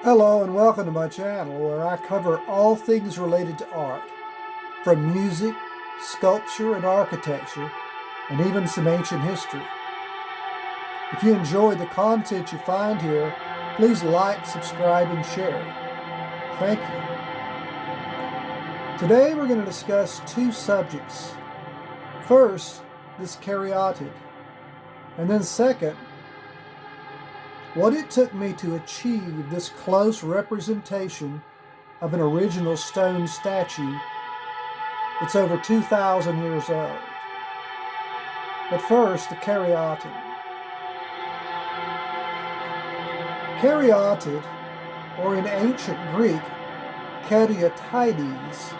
Hello and welcome to my channel where I cover all things related to art, from music, sculpture, and architecture, and even some ancient history. If you enjoy the content you find here, please like, subscribe, and share. Thank you. Today we're going to discuss two subjects. First, this caryatid, and then second, what it took me to achieve this close representation of an original stone statue that's over 2,000 years old. But first, the caryatid. Caryatid, or in ancient Greek, Caryatides,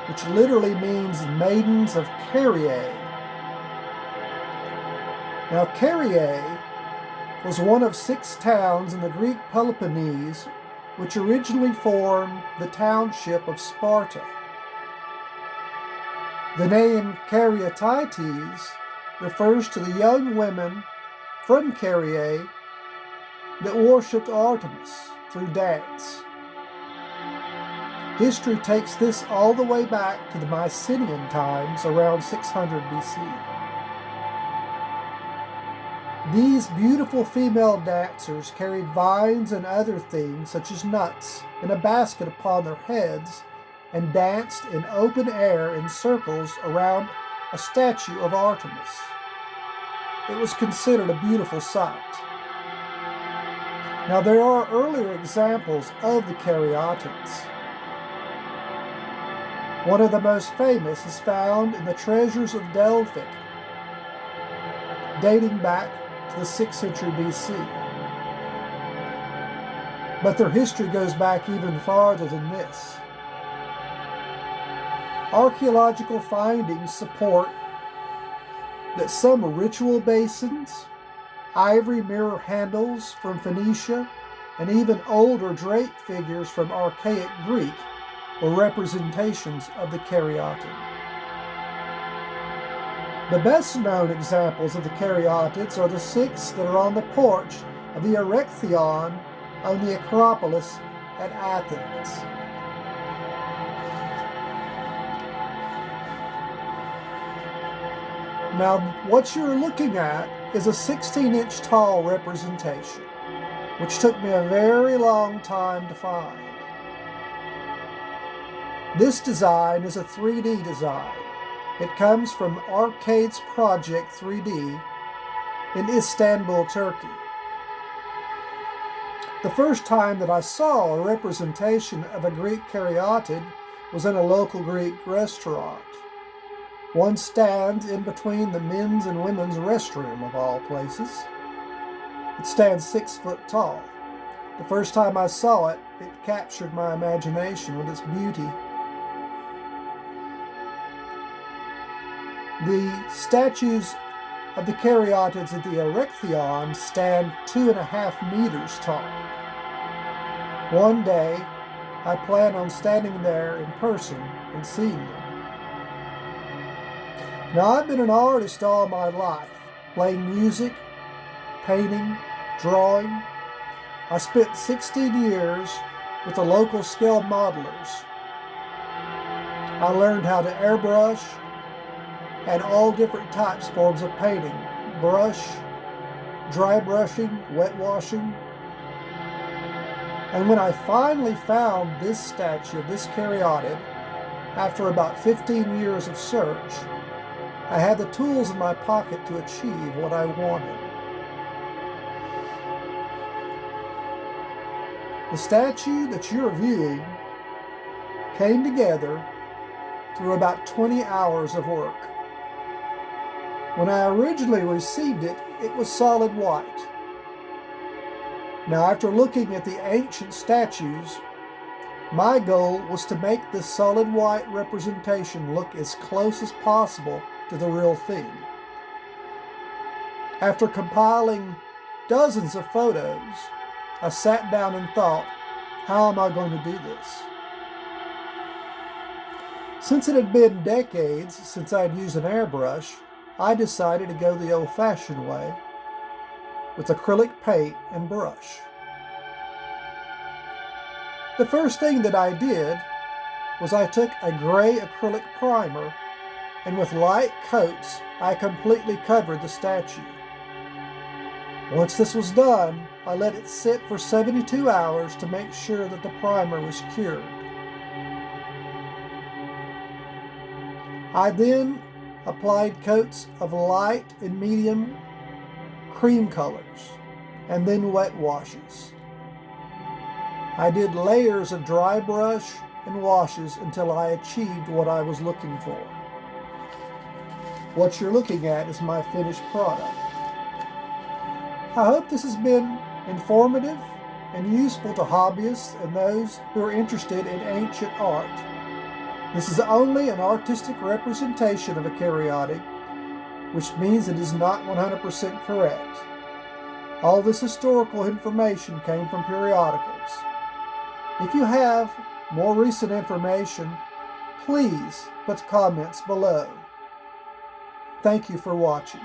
which literally means maidens of Caryae. Now, Caryae was one of 6 towns in the Greek Peloponnese which originally formed the township of Sparta. The name Caryatides refers to the young women from Caryae that worshipped Artemis through dance. History takes this all the way back to the Mycenaean times around 600 BC. These beautiful female dancers carried vines and other things such as nuts in a basket upon their heads and danced in open air in circles around a statue of Artemis. It was considered a beautiful sight. Now there are earlier examples of the caryatids. One of the most famous is found in the treasures of Delphic, dating back to the 6th century BC. But their history goes back even farther than this. Archaeological findings support that some ritual basins, ivory mirror handles from Phoenicia, and even older drake figures from archaic Greek were representations of the caryatid. The best known examples of the caryatids are the 6 that are on the porch of the Erechtheion on the Acropolis at Athens. Now, what you're looking at is a 16-inch tall representation, which took me a very long time to find. This design is a 3D design. It comes from Arcade's Project 3D in Istanbul, Turkey. The first time that I saw a representation of a Greek caryatid was in a local Greek restaurant. One stands in between the men's and women's restroom, of all places. It stands 6 foot tall. The first time I saw it, it captured my imagination with its beauty. The statues of the caryatids at the Erechtheion stand 2.5 meters tall. One day, I plan on standing there in person and seeing them. Now, I've been an artist all my life, playing music, painting, drawing. I spent 16 years with the local scale modelers. I learned how to airbrush and all different forms of painting: brush, dry brushing, wet washing. And when I finally found this statue of this caryatid, after about 15 years of search, I had the tools in my pocket to achieve what I wanted. The statue that you're viewing came together through about 20 hours of work. When I originally received it, it was solid white. Now, after looking at the ancient statues, my goal was to make this solid white representation look as close as possible to the real thing. After compiling dozens of photos, I sat down and thought, how am I going to do this? Since it had been decades since I'd used an airbrush, I decided to go the old-fashioned way with acrylic paint and brush. The first thing that I did was I took a gray acrylic primer, and with light coats I completely covered the statue. Once this was done, I let it sit for 72 hours to make sure that the primer was cured. I then applied coats of light and medium cream colors, and then wet washes. I did layers of dry brush and washes until I achieved what I was looking for. What you're looking at is my finished product. I hope this has been informative and useful to hobbyists and those who are interested in ancient art. This is only an artistic representation of a caryatid, which means it is not 100% correct. All this historical information came from periodicals. If you have more recent information, please put comments below. Thank you for watching.